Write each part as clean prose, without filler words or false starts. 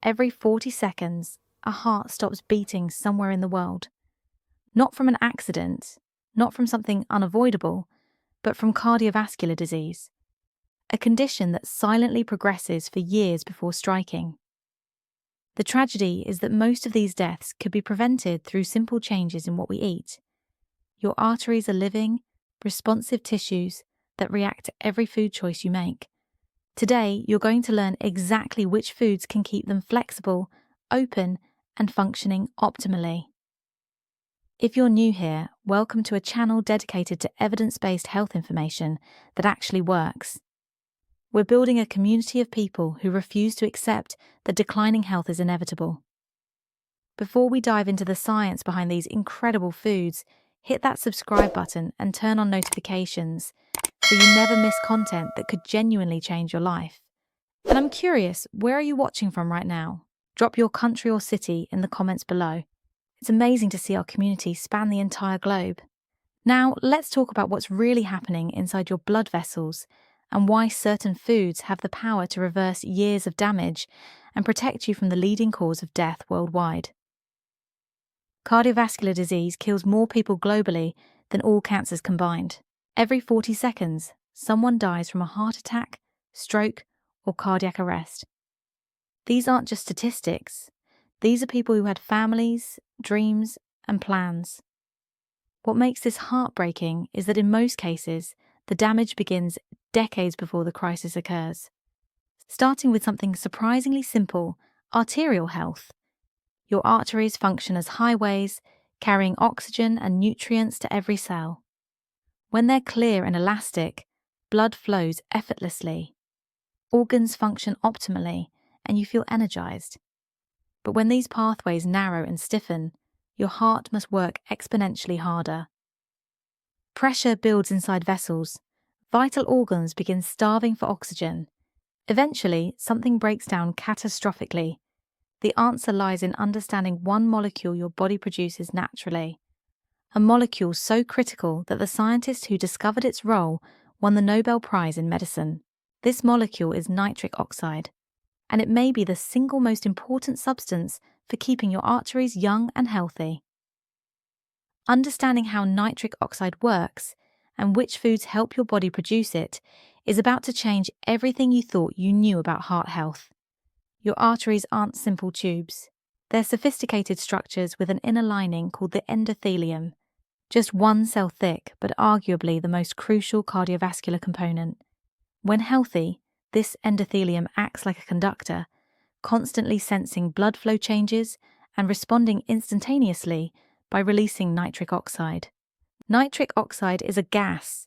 Every 40 seconds, a heart stops beating somewhere in the world. Not from an accident, not from something unavoidable, but from cardiovascular disease, a condition that silently progresses for years before striking. The tragedy is that most of these deaths could be prevented through simple changes in what we eat. Your arteries are living, responsive tissues that react to every food choice you make. Today, you're going to learn exactly which foods can keep them flexible, open, and functioning optimally. If you're new here, welcome to a channel dedicated to evidence-based health information that actually works. We're building a community of people who refuse to accept that declining health is inevitable. Before we dive into the science behind these incredible foods, hit that subscribe button and turn on notifications so you never miss content that could genuinely change your life. And I'm curious, where are you watching from right now? Drop your country or city in the comments below. It's amazing to see our community span the entire globe. Now, let's talk about what's really happening inside your blood vessels and why certain foods have the power to reverse years of damage and protect you from the leading cause of death worldwide. Cardiovascular disease kills more people globally than all cancers combined. Every 40 seconds, someone dies from a heart attack, stroke, or cardiac arrest. These aren't just statistics. These are people who had families, dreams, and plans. What makes this heartbreaking is that in most cases, the damage begins decades before the crisis occurs. Starting with something surprisingly simple, arterial health. Your arteries function as highways, carrying oxygen and nutrients to every cell. When they're clear and elastic, blood flows effortlessly. Organs function optimally, and you feel energized. But when these pathways narrow and stiffen, your heart must work exponentially harder. Pressure builds inside vessels. Vital organs begin starving for oxygen. Eventually, something breaks down catastrophically. The answer lies in understanding one molecule your body produces naturally. A molecule so critical that the scientist who discovered its role won the Nobel Prize in medicine. This molecule is nitric oxide, and it may be the single most important substance for keeping your arteries young and healthy. Understanding how nitric oxide works and which foods help your body produce it is about to change everything you thought you knew about heart health. Your arteries aren't simple tubes. They're sophisticated structures with an inner lining called the endothelium, just one cell thick, but arguably the most crucial cardiovascular component. When healthy, this endothelium acts like a conductor, constantly sensing blood flow changes and responding instantaneously by releasing nitric oxide. Nitric oxide is a gas,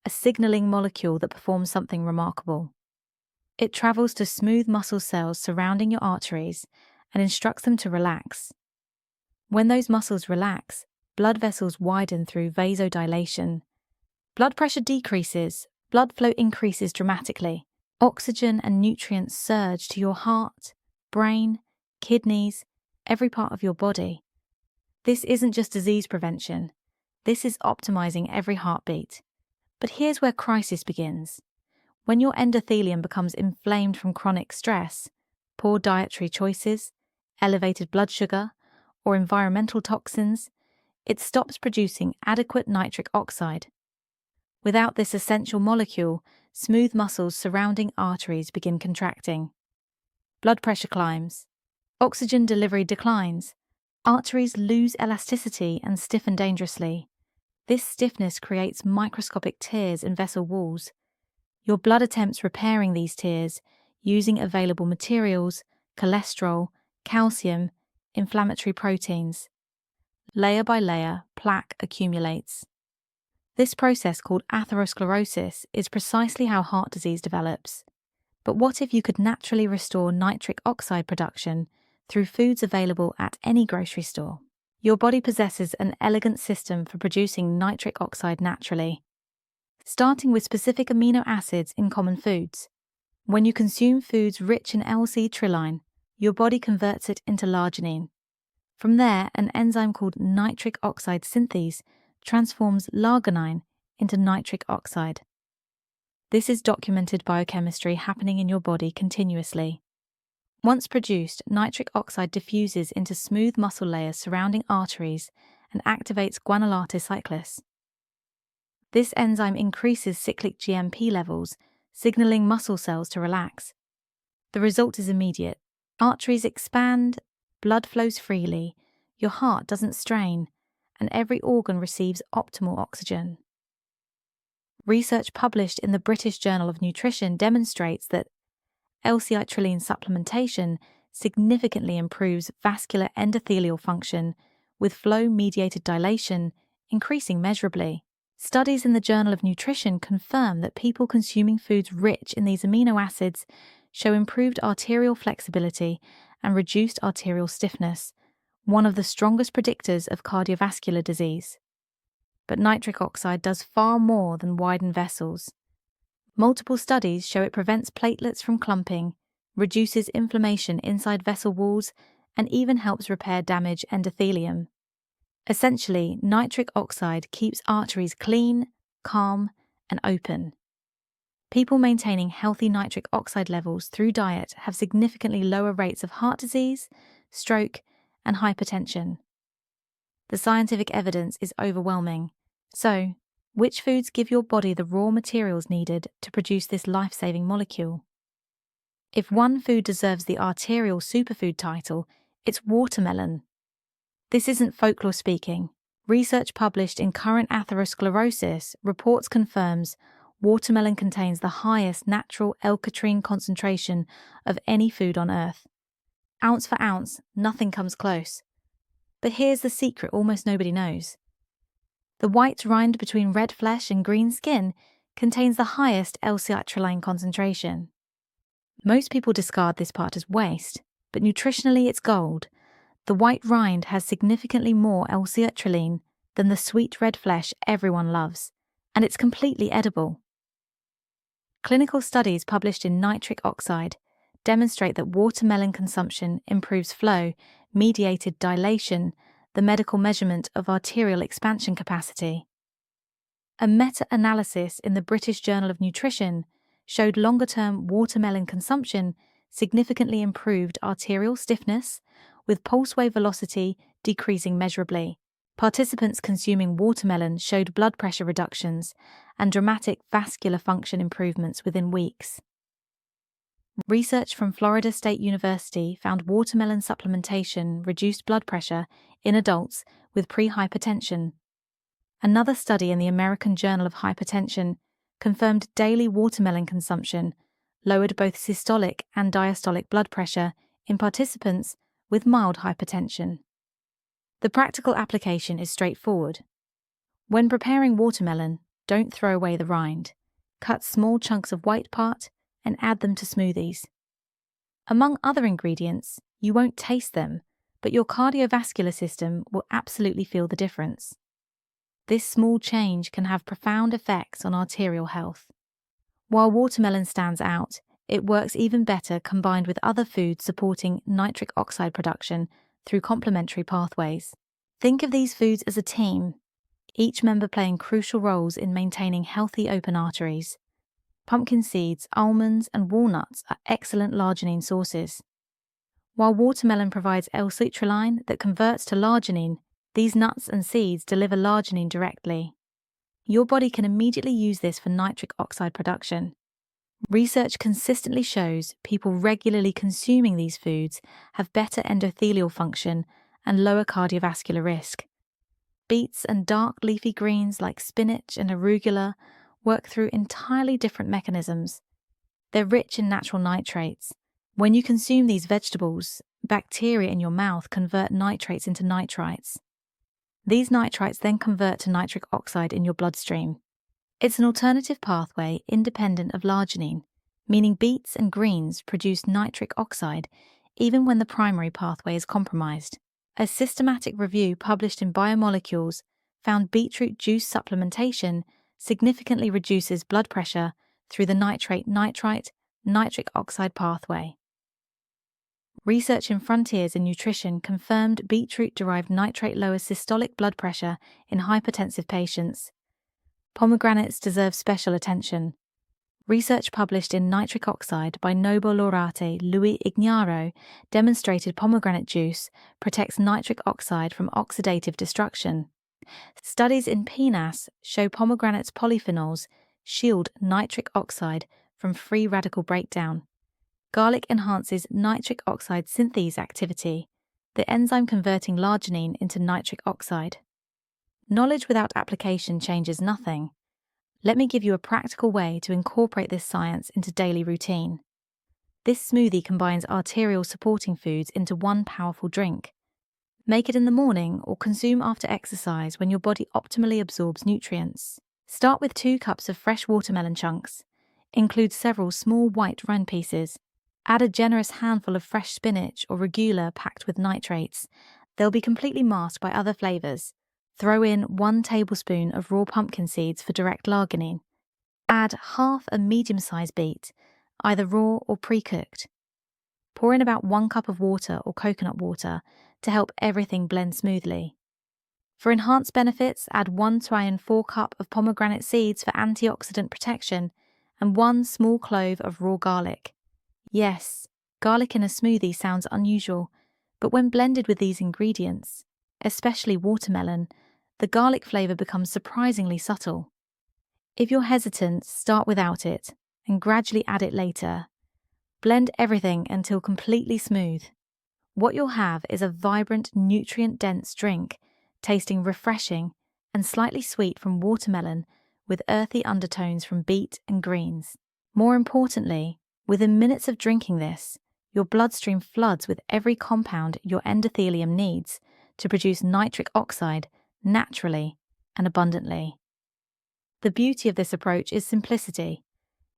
a signaling molecule that performs something remarkable. It travels to smooth muscle cells surrounding your arteries and instructs them to relax. When those muscles relax, blood vessels widen through vasodilation. Blood pressure decreases, blood flow increases dramatically. Oxygen and nutrients surge to your heart, brain, kidneys, every part of your body. This isn't just disease prevention. This is optimizing every heartbeat. But here's where crisis begins. When your endothelium becomes inflamed from chronic stress, poor dietary choices, elevated blood sugar, or environmental toxins, it stops producing adequate nitric oxide. Without this essential molecule, smooth muscles surrounding arteries begin contracting. Blood pressure climbs. Oxygen delivery declines. Arteries lose elasticity and stiffen dangerously. This stiffness creates microscopic tears in vessel walls. Your blood attempts repairing these tears using available materials, cholesterol, calcium, inflammatory proteins. Layer by layer, plaque accumulates. This process, called atherosclerosis, is precisely how heart disease develops. But what if you could naturally restore nitric oxide production through foods available at any grocery store? Your body possesses an elegant system for producing nitric oxide naturally, starting with specific amino acids in common foods. When you consume foods rich in L-citrulline, your body converts it into l'arginine. From there, an enzyme called nitric oxide synthase transforms l'arginine into nitric oxide. This is documented biochemistry happening in your body continuously. Once produced, nitric oxide diffuses into smooth muscle layers surrounding arteries and activates guanylated cyclase. This enzyme increases cyclic GMP levels, signaling muscle cells to relax. The result is immediate. Arteries expand, blood flows freely, your heart doesn't strain, and every organ receives optimal oxygen. Research published in the British Journal of Nutrition demonstrates that L-citrulline supplementation significantly improves vascular endothelial function, with flow-mediated dilation increasing measurably. Studies in the Journal of Nutrition confirm that people consuming foods rich in these amino acids show improved arterial flexibility and reduced arterial stiffness, one of the strongest predictors of cardiovascular disease. But nitric oxide does far more than widen vessels. Multiple studies show it prevents platelets from clumping, reduces inflammation inside vessel walls, and even helps repair damaged endothelium. Essentially, nitric oxide keeps arteries clean, calm, and open. People maintaining healthy nitric oxide levels through diet have significantly lower rates of heart disease, stroke, and hypertension. The scientific evidence is overwhelming. So, which foods give your body the raw materials needed to produce this life-saving molecule? If one food deserves the arterial superfood title, it's watermelon. This isn't folklore speaking. Research published in Current Atherosclerosis Reports confirms watermelon contains the highest natural L-citrulline concentration of any food on Earth. Ounce for ounce, nothing comes close. But here's the secret almost nobody knows. The white rind between red flesh and green skin contains the highest L-citrulline concentration. Most people discard this part as waste, but nutritionally it's gold. The white rind has significantly more L-citrulline than the sweet red flesh everyone loves, and it's completely edible. Clinical studies published in Nitric Oxide demonstrate that watermelon consumption improves flow, mediated dilation, the medical measurement of arterial expansion capacity. A meta-analysis in the British Journal of Nutrition showed longer-term watermelon consumption significantly improved arterial stiffness, with pulse wave velocity decreasing measurably. Participants consuming watermelon showed blood pressure reductions and dramatic vascular function improvements within weeks. Research from Florida State University found watermelon supplementation reduced blood pressure in adults with pre-hypertension. Another study in the American Journal of Hypertension confirmed daily watermelon consumption lowered both systolic and diastolic blood pressure in participants with mild hypertension. The practical application is straightforward. When preparing watermelon, don't throw away the rind. Cut small chunks of white part and add them to smoothies. Among other ingredients, you won't taste them, but your cardiovascular system will absolutely feel the difference. This small change can have profound effects on arterial health. While watermelon stands out, it works even better combined with other foods supporting nitric oxide production through complementary pathways. Think of these foods as a team, each member playing crucial roles in maintaining healthy open arteries. Pumpkin seeds, almonds, and walnuts are excellent larginine sources. While watermelon provides L-citrulline that converts to larginine, these nuts and seeds deliver larginine directly. Your body can immediately use this for nitric oxide production. Research consistently shows people regularly consuming these foods have better endothelial function and lower cardiovascular risk. Beets and dark leafy greens like spinach and arugula work through entirely different mechanisms. They're rich in natural nitrates. When you consume these vegetables, bacteria in your mouth convert nitrates into nitrites. These nitrites then convert to nitric oxide in your bloodstream. It's an alternative pathway independent of larginine, meaning beets and greens produce nitric oxide even when the primary pathway is compromised. A systematic review published in Biomolecules found beetroot juice supplementation significantly reduces blood pressure through the nitrate-nitrite nitric oxide pathway. Research in Frontiers in Nutrition confirmed beetroot-derived nitrate lowers systolic blood pressure in hypertensive patients. Pomegranates deserve special attention. Research published in Nitric Oxide by Nobel laureate Luis Ignaro demonstrated pomegranate juice protects nitric oxide from oxidative destruction. Studies in PNAS show pomegranate's polyphenols shield nitric oxide from free radical breakdown. Garlic enhances nitric oxide synthase activity, the enzyme converting l'arginine into nitric oxide. Knowledge without application changes nothing. Let me give you a practical way to incorporate this science into daily routine. This smoothie combines arterial supporting foods into one powerful drink. Make it in the morning or consume after exercise when your body optimally absorbs nutrients. Start with 2 cups of fresh watermelon chunks. Include several small white rind pieces. Add a generous handful of fresh spinach or rucola packed with nitrates. They'll be completely masked by other flavors. Throw in 1 tablespoon of raw pumpkin seeds for direct l'arginine. Add half a medium-sized beet, either raw or pre-cooked. Pour in about 1 cup of water or coconut water to help everything blend smoothly. For enhanced benefits, add 1 to 4 cup of pomegranate seeds for antioxidant protection and 1 small clove of raw garlic. Yes, garlic in a smoothie sounds unusual, but when blended with these ingredients, especially watermelon, the garlic flavor becomes surprisingly subtle. If you're hesitant, start without it and gradually add it later. Blend everything until completely smooth. What you'll have is a vibrant, nutrient-dense drink, tasting refreshing and slightly sweet from watermelon with earthy undertones from beet and greens. More importantly, within minutes of drinking this, your bloodstream floods with every compound your endothelium needs to produce nitric oxide naturally and abundantly. The beauty of this approach is simplicity.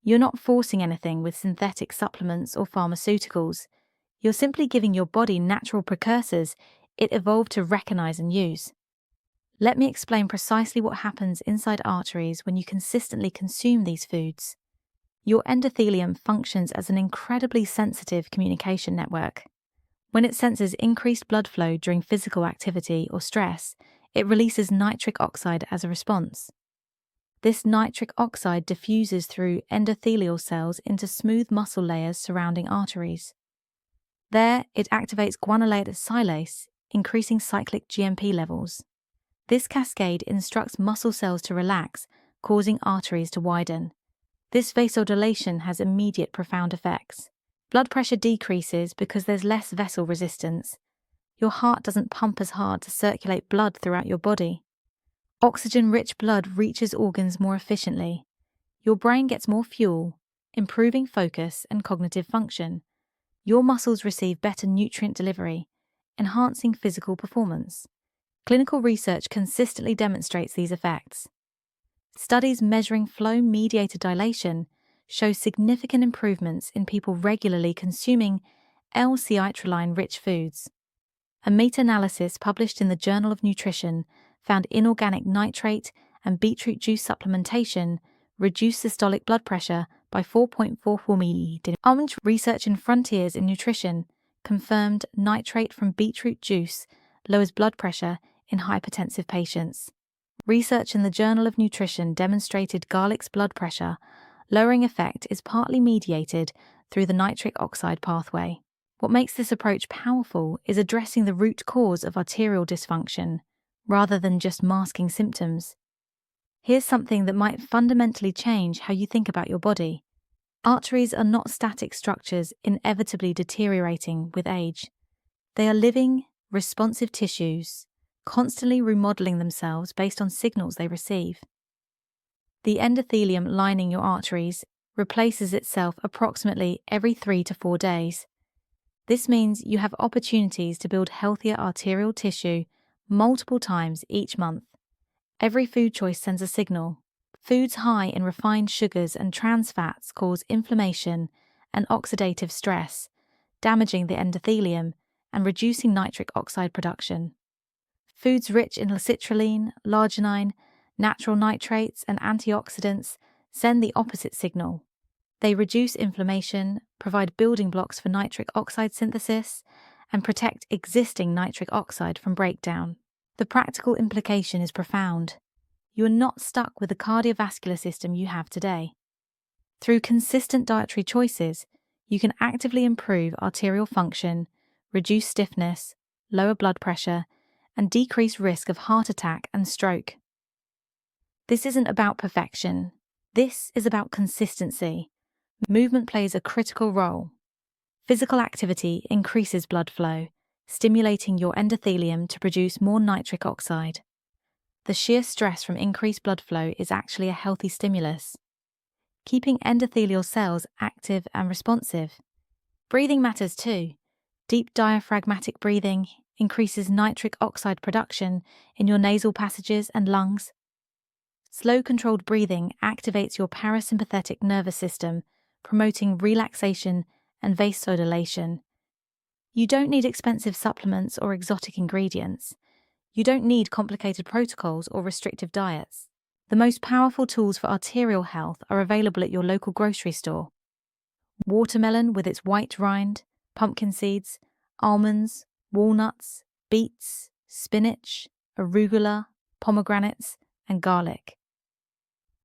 You're not forcing anything with synthetic supplements or pharmaceuticals. You're simply giving your body natural precursors it evolved to recognize and use. Let me explain precisely what happens inside arteries when you consistently consume these foods. Your endothelium functions as an incredibly sensitive communication network. When it senses increased blood flow during physical activity or stress, it releases nitric oxide as a response. This nitric oxide diffuses through endothelial cells into smooth muscle layers surrounding arteries. There, it activates guanylate acylase, increasing cyclic GMP levels. This cascade instructs muscle cells to relax, causing arteries to widen. This vasodilation has immediate profound effects. Blood pressure decreases because there's less vessel resistance. Your heart doesn't pump as hard to circulate blood throughout your body. Oxygen-rich blood reaches organs more efficiently. Your brain gets more fuel, improving focus and cognitive function. Your muscles receive better nutrient delivery, enhancing physical performance. Clinical research consistently demonstrates these effects. Studies measuring flow-mediated dilation show significant improvements in people regularly consuming L-citrulline-rich foods. A meta-analysis published in the Journal of Nutrition found inorganic nitrate and beetroot juice supplementation reduced systolic blood pressure by 4.44 ml. Research in Frontiers in Nutrition confirmed nitrate from beetroot juice lowers blood pressure in hypertensive patients. Research in the Journal of Nutrition demonstrated garlic's blood pressure lowering effect is partly mediated through the nitric oxide pathway. What makes this approach powerful is addressing the root cause of arterial dysfunction, rather than just masking symptoms. Here's something that might fundamentally change how you think about your body. Arteries are not static structures inevitably deteriorating with age. They are living, responsive tissues, constantly remodeling themselves based on signals they receive. The endothelium lining your arteries replaces itself approximately every 3 to 4 days. This means you have opportunities to build healthier arterial tissue multiple times each month. Every food choice sends a signal. Foods high in refined sugars and trans fats cause inflammation and oxidative stress, damaging the endothelium and reducing nitric oxide production. Foods rich in citrulline, l'arginine, natural nitrates, and antioxidants send the opposite signal. They reduce inflammation, provide building blocks for nitric oxide synthesis, and protect existing nitric oxide from breakdown. The practical implication is profound. You are not stuck with the cardiovascular system you have today. Through consistent dietary choices, you can actively improve arterial function, reduce stiffness, lower blood pressure, and decrease risk of heart attack and stroke. This isn't about perfection. This is about consistency. Movement plays a critical role. Physical activity increases blood flow, stimulating your endothelium to produce more nitric oxide. The sheer stress from increased blood flow is actually a healthy stimulus, keeping endothelial cells active and responsive. Breathing matters too. Deep diaphragmatic breathing increases nitric oxide production in your nasal passages and lungs. Slow, controlled breathing activates your parasympathetic nervous system, promoting relaxation and vasodilation. You don't need expensive supplements or exotic ingredients. You don't need complicated protocols or restrictive diets. The most powerful tools for arterial health are available at your local grocery store. Watermelon with its white rind, pumpkin seeds, almonds, walnuts, beets, spinach, arugula, pomegranates, and garlic.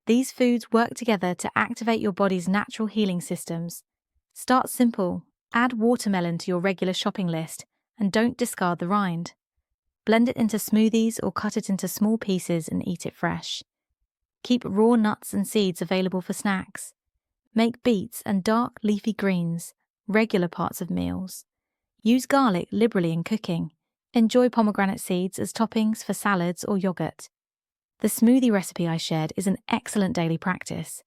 These foods work together to activate your body's natural healing systems. Start simple. Add watermelon to your regular shopping list and don't discard the rind. Blend it into smoothies or cut it into small pieces and eat it fresh. Keep raw nuts and seeds available for snacks. Make beets and dark leafy greens regular parts of meals. Use garlic liberally in cooking. Enjoy pomegranate seeds as toppings for salads or yogurt. The smoothie recipe I shared is an excellent daily practice,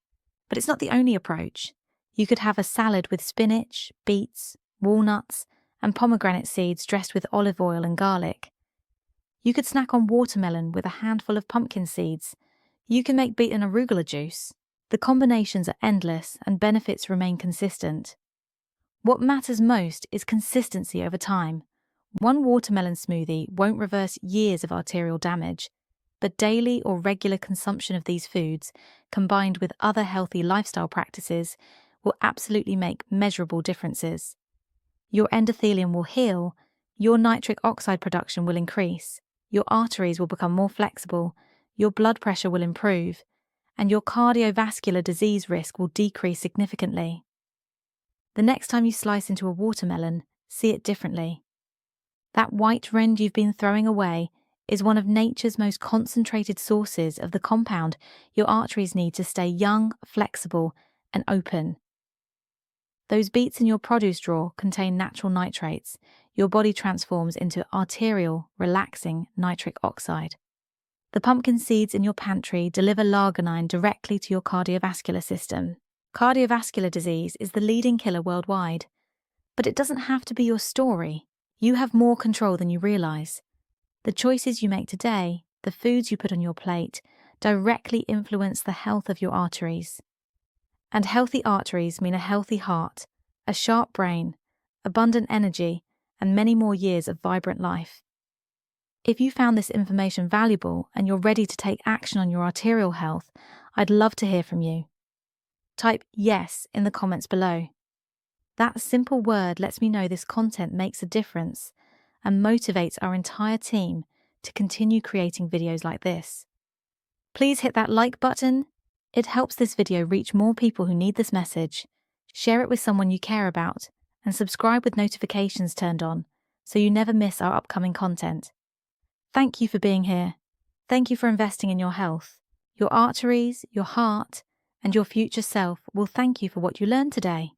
but it's not the only approach. You could have a salad with spinach, beets, walnuts, and pomegranate seeds dressed with olive oil and garlic. You could snack on watermelon with a handful of pumpkin seeds. You can make beet and arugula juice. The combinations are endless and benefits remain consistent. What matters most is consistency over time. One watermelon smoothie won't reverse years of arterial damage, but daily or regular consumption of these foods, combined with other healthy lifestyle practices, will absolutely make measurable differences. Your endothelium will heal, your nitric oxide production will increase, your arteries will become more flexible, your blood pressure will improve, and your cardiovascular disease risk will decrease significantly. The next time you slice into a watermelon, see it differently. That white rind you've been throwing away is one of nature's most concentrated sources of the compound your arteries need to stay young, flexible, and open. Those beets in your produce drawer contain natural nitrates. Your body transforms into arterial, relaxing nitric oxide. The pumpkin seeds in your pantry deliver L-arginine directly to your cardiovascular system. Cardiovascular disease is the leading killer worldwide. But it doesn't have to be your story. You have more control than you realize. The choices you make today, the foods you put on your plate, directly influence the health of your arteries. And healthy arteries mean a healthy heart, a sharp brain, abundant energy, and many more years of vibrant life. If you found this information valuable and you're ready to take action on your arterial health, I'd love to hear from you. Type yes in the comments below. That simple word lets me know this content makes a difference and motivates our entire team to continue creating videos like this. Please hit that like button. It helps this video reach more people who need this message. Share it with someone you care about and subscribe with notifications turned on so you never miss our upcoming content. Thank you for being here. Thank you for investing in your health. Your arteries, your heart, and your future self will thank you for what you learned today.